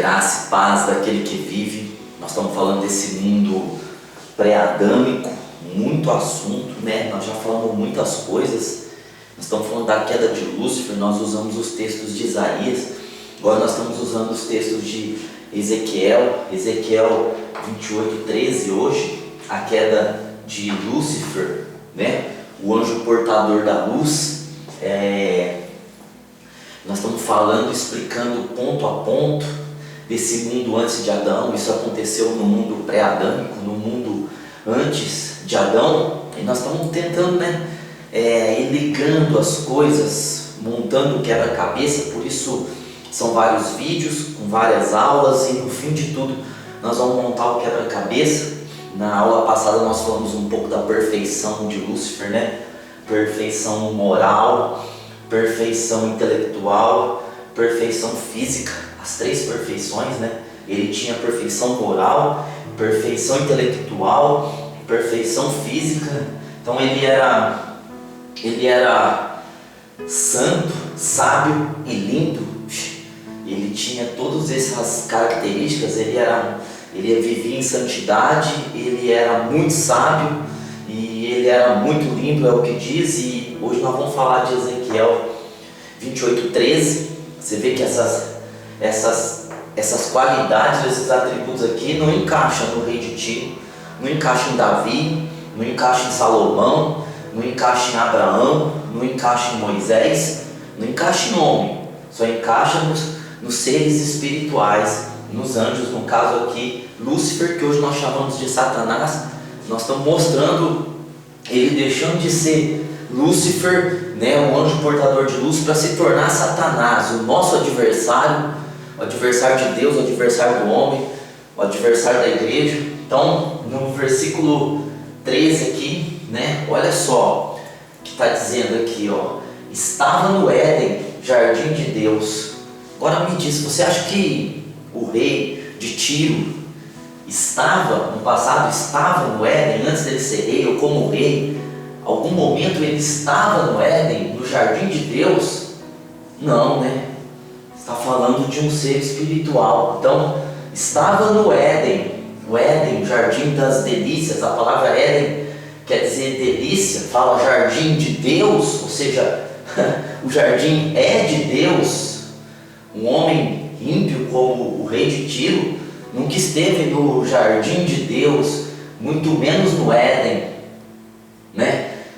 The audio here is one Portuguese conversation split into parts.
Graça e paz daquele que vive. Nós estamos falando desse mundo pré-adâmico, muito assunto, né? Nós já falamos muitas coisas. Nós estamos falando da queda de Lúcifer, nós usamos os textos de Isaías. Agora nós estamos usando os textos de Ezequiel 28:13 hoje, a queda de Lúcifer, né? O anjo portador da luz. Nós estamos falando, explicando ponto a ponto desse mundo antes de Adão. Isso aconteceu no mundo pré-adâmico, no mundo antes de Adão, e nós estamos tentando, ir ligando as coisas, montando o quebra-cabeça. Por isso são vários vídeos com várias aulas, e no fim de tudo nós vamos montar o quebra-cabeça. Na aula passada nós falamos um pouco da perfeição de Lúcifer, né? Perfeição moral, perfeição intelectual, perfeição física, as três perfeições, né? Ele tinha perfeição moral, perfeição intelectual, perfeição física. Então ele era santo, sábio e lindo. Ele tinha todas essas características. Ele vivia em santidade, ele era muito sábio e ele era muito lindo, é o que diz. E hoje nós vamos falar de Ezequiel 28:13. Você vê que essas qualidades, esses atributos aqui não encaixam no rei de Tiro, não encaixam em Davi, não encaixam em Salomão, não encaixam em Abraão, não encaixam em Moisés, não encaixam em homem, só encaixa nos seres espirituais, nos anjos. No caso aqui, Lúcifer, que hoje nós chamamos de Satanás. Nós estamos mostrando ele deixando de ser Lúcifer, o anjo portador de luz, para se tornar Satanás, o nosso adversário, o adversário de Deus, o adversário do homem, o adversário da igreja. Então, no versículo 13 aqui, olha só o que está dizendo aqui, estava no Éden, jardim de Deus. Agora me diz, você acha que o rei de Tiro no passado estava no Éden, antes dele ser rei ou como rei? Algum momento ele estava no Éden, no jardim de Deus? Não, Está falando de um ser espiritual. Então, estava no Éden, o Éden, o jardim das delícias. A palavra Éden quer dizer delícia, fala jardim de Deus, ou seja, o jardim é de Deus. Um homem ímpio como o rei de Tiro nunca esteve no jardim de Deus, muito menos no Éden,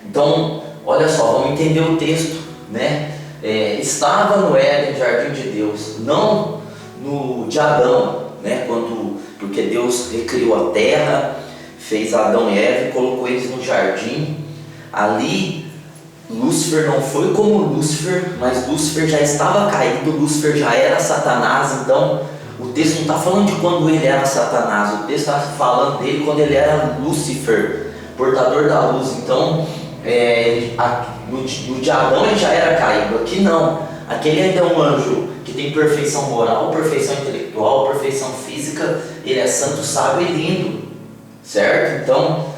Então, olha só, vamos entender o texto, estava no Éden, jardim de Deus, não no de Adão, porque Deus recriou a terra, fez Adão e Eva e colocou eles no jardim. Ali Lúcifer não foi como Lúcifer, mas Lúcifer já estava caído, Lúcifer já era Satanás. Então o texto não está falando de quando ele era Satanás, o texto está falando dele quando ele era Lúcifer, portador da luz. Então no de Adão ele já era caído, aqui não. Aqui ele ainda é um anjo que tem perfeição moral, perfeição intelectual, perfeição física. Ele é santo, sábio e lindo, certo? Então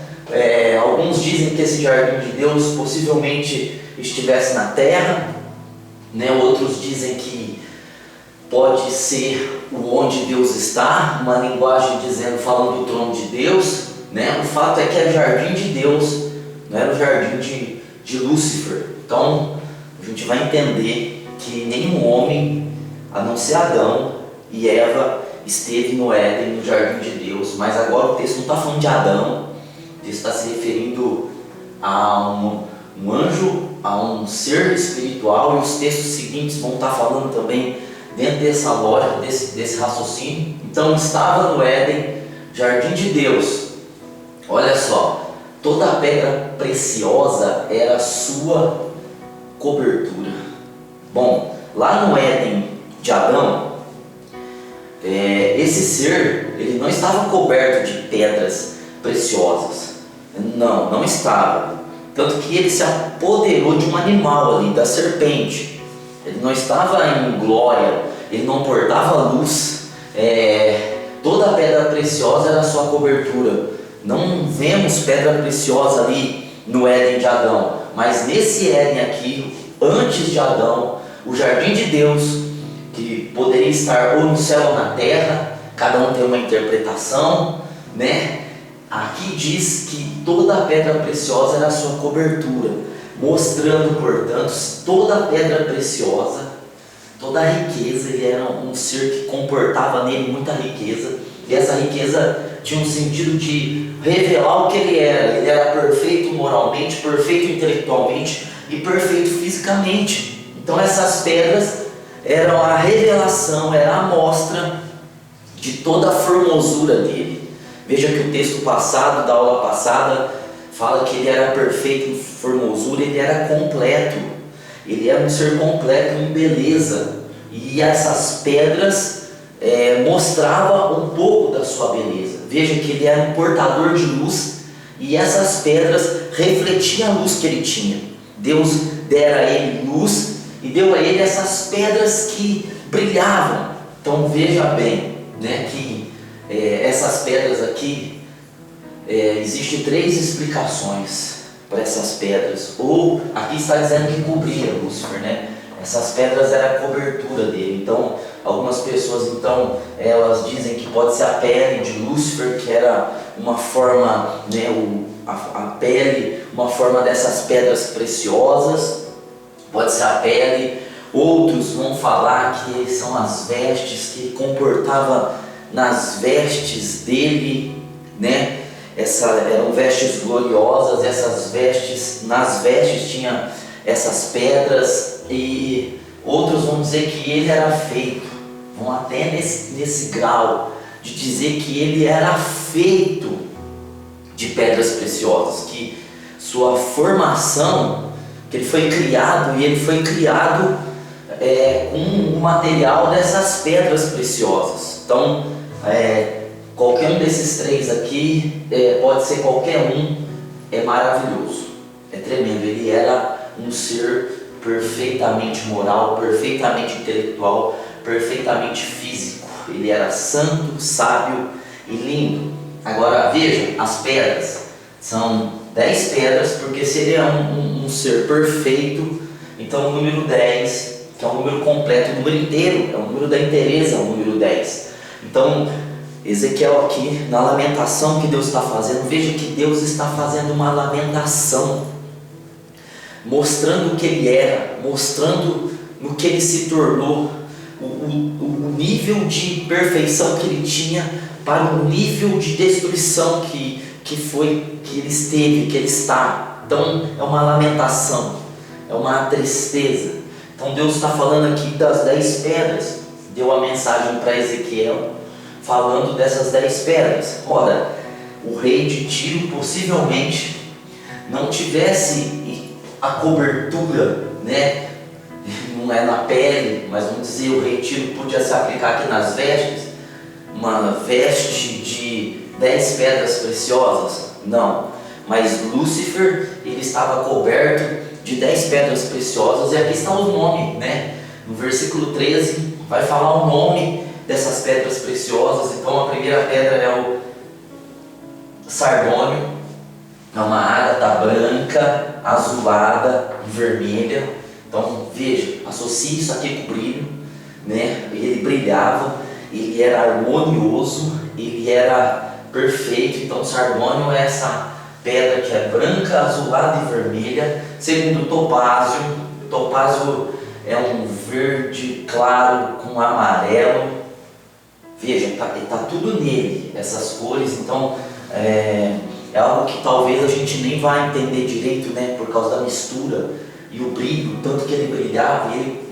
alguns dizem que esse jardim de Deus possivelmente estivesse na terra, outros dizem que pode ser o onde Deus está, uma linguagem falando do trono de Deus, O fato é que é o jardim de Deus, não era o jardim de Lúcifer. Então a gente vai entender que nenhum homem, a não ser Adão e Eva, esteve no Éden, no jardim de Deus. Mas agora o texto não está falando de Adão, o texto está se referindo a um anjo, a um ser espiritual. E os textos seguintes vão estar falando também dentro dessa lógica, desse raciocínio. Então estava no Éden, jardim de Deus. Olha só, toda a pedra preciosa era sua cobertura. Bom, lá no Éden de Adão, esse ser, ele não estava coberto de pedras preciosas. Não estava. Tanto que ele se apoderou de um animal ali, da serpente. Ele não estava em glória, ele não portava luz. Toda a pedra preciosa era a sua cobertura. Não vemos pedra preciosa ali no Éden de Adão, mas nesse Éden aqui, antes de Adão, o jardim de Deus, que poderia poderia estar ou no céu ou na terra, cada um tem uma interpretação, né? Aqui diz que toda a pedra preciosa era a sua cobertura, mostrando, portanto, toda a pedra preciosa, toda a riqueza. Ele era um ser que comportava nele muita riqueza, e essa riqueza tinha um sentido de revelar o que ele era. Ele era perfeito moralmente, perfeito intelectualmente e perfeito fisicamente. Então essas pedras eram a revelação, era a mostra de toda a formosura dele. Veja que o texto passado, da aula passada, fala que ele era perfeito em formosura, ele era completo. Ele era um ser completo em beleza. E essas pedras mostravam um pouco da sua beleza. Veja que ele era um portador de luz, e essas pedras refletiam a luz que ele tinha. Deus dera a ele luz e deu a ele essas pedras que brilhavam. Então veja bem, né, que essas pedras aqui, existem 3 explicações para essas pedras. Ou aqui está dizendo que cobria Lúcifer, né? Essas pedras eram a cobertura dele. Então algumas pessoas elas dizem que pode ser a pele de Lúcifer, que era uma forma, né, a pele, uma forma dessas pedras preciosas, pode ser a pele. Outros vão falar que são as vestes, que comportava nas vestes dele, né? Eram vestes gloriosas. Essas vestes, nas vestes tinha essas pedras. E outros vão dizer que ele era feito, vão até nesse grau de dizer que ele era feito de pedras preciosas, que sua formação, que ele foi criado, e ele foi criado com o material dessas pedras preciosas. Então qualquer um desses 3 aqui, pode ser qualquer um, é maravilhoso, é tremendo. Ele era um ser perfeitamente moral, perfeitamente intelectual, perfeitamente físico. Ele era santo, sábio e lindo. Agora veja, as pedras são 10 pedras, porque se ele é um ser perfeito, então o número 10, que é um número completo, o número inteiro, é o número da inteireza, é o número 10. Então Ezequiel aqui, na lamentação que Deus está fazendo, veja que Deus está fazendo uma lamentação, mostrando o que ele era, mostrando no que ele se tornou, o nível de perfeição que ele tinha para o nível de destruição que ele esteve, que ele está. Então é uma lamentação, é uma tristeza. Então Deus está falando aqui das 10 pedras, deu a mensagem para Ezequiel, falando dessas 10 pedras. Ora, o rei de Tiro possivelmente não tivesse a cobertura, né? Não é na pele, mas vamos dizer, o rei de Tiro podia se aplicar aqui nas vestes, uma veste de 10 pedras preciosas. Não, mas Lúcifer, ele estava coberto de 10 pedras preciosas, e aqui está o nome, né? No versículo 13 vai falar o nome dessas pedras preciosas. Então a primeira pedra é o sardônio, é uma ágata branca, azulada e vermelha. Então veja, associe isso aqui com o brilho, né? Ele brilhava, ele era harmonioso, ele era perfeito. Então o sardônio é essa pedra que é branca, azulada e vermelha. Segundo topázio, topázio é um verde claro com amarelo. Veja, está tudo nele, essas cores. Então é algo que talvez a gente nem vai entender direito, né, por causa da mistura e o brilho, tanto que ele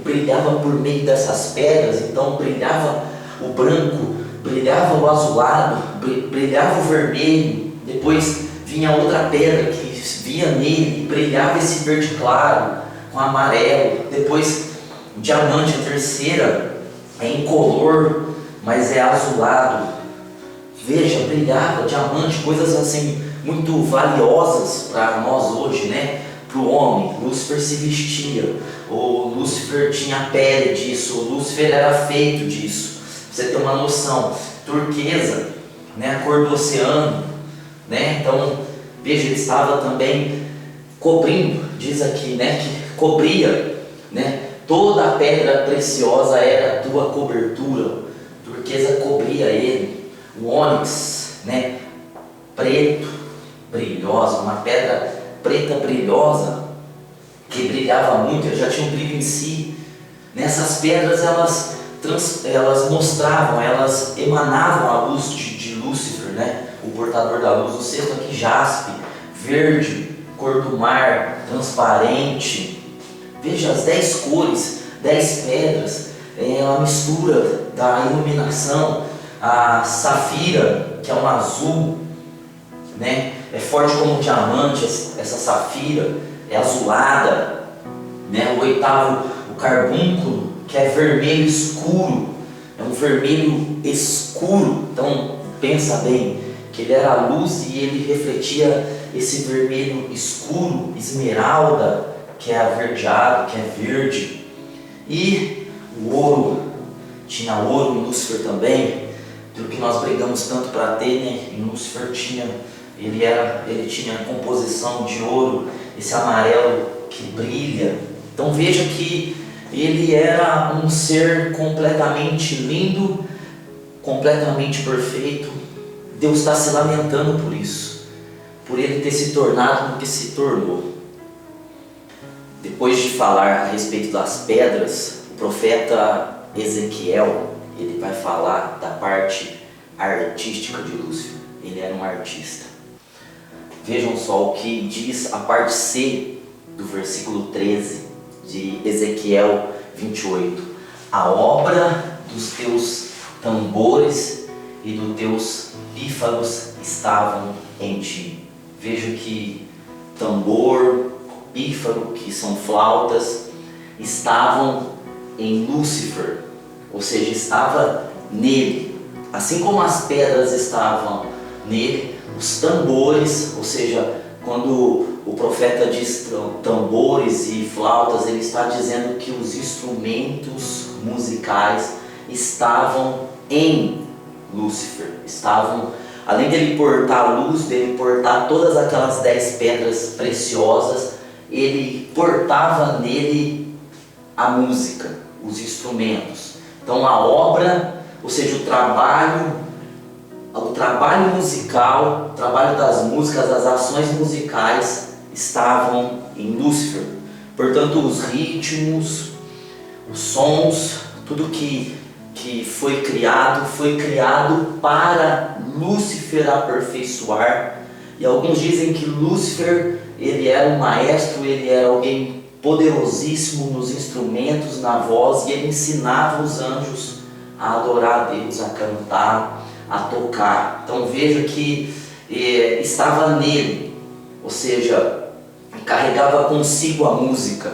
brilhava por meio dessas pedras. Então brilhava o branco, brilhava o azulado, brilhava o vermelho. Depois vinha outra pedra que via nele e brilhava esse verde claro com amarelo. Depois o diamante, a terceira, é incolor, mas é azulado. Veja, brilhava diamante, coisas assim muito valiosas para nós hoje, né? Para o homem. Lúcifer se vestia, ou Lúcifer tinha a pele disso, ou Lúcifer era feito disso. Você tem uma noção. Turquesa, né? A cor do oceano, né? Então veja, ele estava também cobrindo, diz aqui, né? Que cobria, né, Toda a pedra preciosa era a tua cobertura, turquesa cobria ele, o ônix, né, preto, brilhosa, uma pedra preta brilhosa, que brilhava muito, ele já tinha um brilho em si. Nessas pedras elas mostravam, elas emanavam a luz de Lúcifer, né, o portador da luz. O sexto aqui, jaspe, verde, cor do mar, transparente. Veja as 10 cores, 10 pedras, a mistura da iluminação. A safira, que é um azul, né? É forte como um diamante, essa safira, é azulada, né? O oitavo, o carbúnculo, que é vermelho escuro, é um vermelho escuro. Então pensa bem, que ele era a luz e ele refletia esse vermelho escuro, esmeralda, que é averdeado, que é verde. E o ouro, tinha ouro em Lúcifer também, do que nós brigamos tanto para ter, né? Em Lúcifer ele tinha a composição de ouro, esse amarelo que brilha. Então veja que ele era um ser completamente lindo, completamente perfeito. Deus está se lamentando por isso, por ele ter se tornado o que se tornou. Depois de falar a respeito das pedras, o profeta Ezequiel, ele vai falar da parte artística de Lúcifer. Ele era um artista. Vejam só o que diz a parte C do versículo 13 de Ezequiel 28. A obra dos teus tambores e dos teus pífaros estavam em ti. Veja que tambor, pífaro, que são flautas, estavam em Lúcifer, ou seja, estava nele. Assim como as pedras estavam nele, os tambores, ou seja, quando o profeta diz tambores e flautas, ele está dizendo que os instrumentos musicais estavam em Lúcifer. Estavam, além dele portar a luz, dele portar todas aquelas 10 pedras preciosas, ele portava nele a música, os instrumentos. Então a obra, ou seja, o trabalho musical, o trabalho das músicas, as ações musicais estavam em Lúcifer. Portanto, os ritmos, os sons, tudo que foi criado para Lúcifer aperfeiçoar. E alguns dizem que Lúcifer, ele era um maestro, ele era alguém poderosíssimo nos instrumentos, na voz, e ele ensinava os anjos a adorar a Deus, a cantar, a tocar. Então veja que estava nele, ou seja, carregava consigo a música,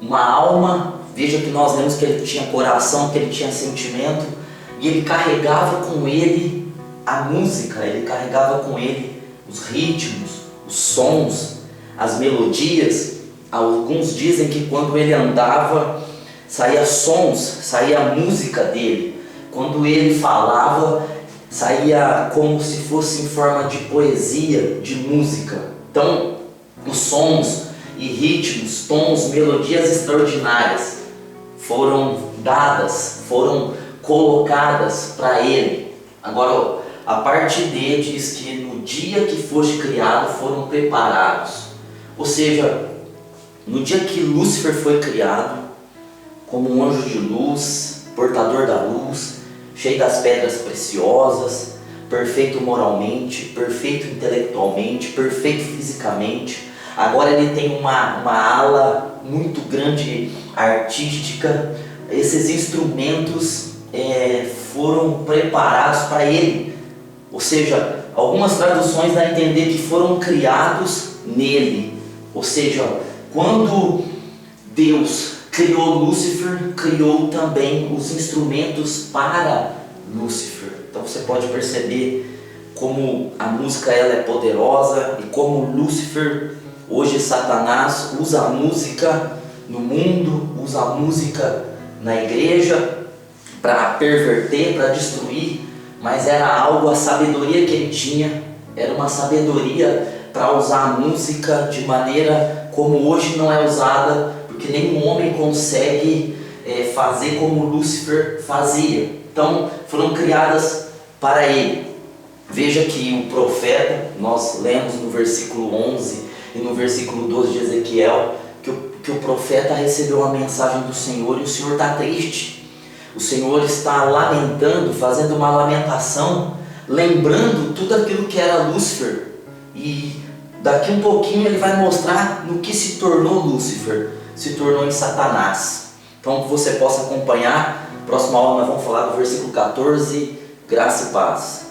uma alma. Veja que nós vemos que ele tinha coração, que ele tinha sentimento, e ele carregava com ele a música, ele carregava com ele os ritmos, os sons, as melodias. Alguns dizem que quando ele andava, saía sons, saía música dele. Quando ele falava, saía como se fosse em forma de poesia, de música. Então, os sons e ritmos, tons, melodias extraordinárias foram dadas, foram colocadas para ele. Agora, a parte D diz que no dia que foste criado foram preparados. Ou seja, no dia que Lúcifer foi criado, como um anjo de luz, portador da luz, cheio das pedras preciosas, perfeito moralmente, perfeito intelectualmente, perfeito fisicamente. Agora ele tem uma ala muito grande artística. Esses instrumentos foram preparados para ele. Ou seja, algumas traduções dão a entender que foram criados nele. Ou seja, quando Deus criou Lúcifer, criou também os instrumentos para Lúcifer. Então você pode perceber como a música ela é poderosa e como Lúcifer, hoje Satanás, usa a música no mundo, usa a música na igreja para perverter, para destruir, mas era algo, a sabedoria que ele tinha, era uma sabedoria para usar a música de maneira como hoje não é usada, porque nenhum homem consegue fazer como Lúcifer fazia. Então foram criadas para ele. Veja que o profeta, nós lemos no versículo 11 e no versículo 12 de Ezequiel, que o profeta recebeu uma mensagem do Senhor e o Senhor está triste. O Senhor está lamentando, fazendo uma lamentação, lembrando tudo aquilo que era Lúcifer. E daqui um pouquinho ele vai mostrar no que se tornou Lúcifer, se tornou em Satanás. Então que você possa acompanhar. Próxima aula nós vamos falar do versículo 14, graça e paz.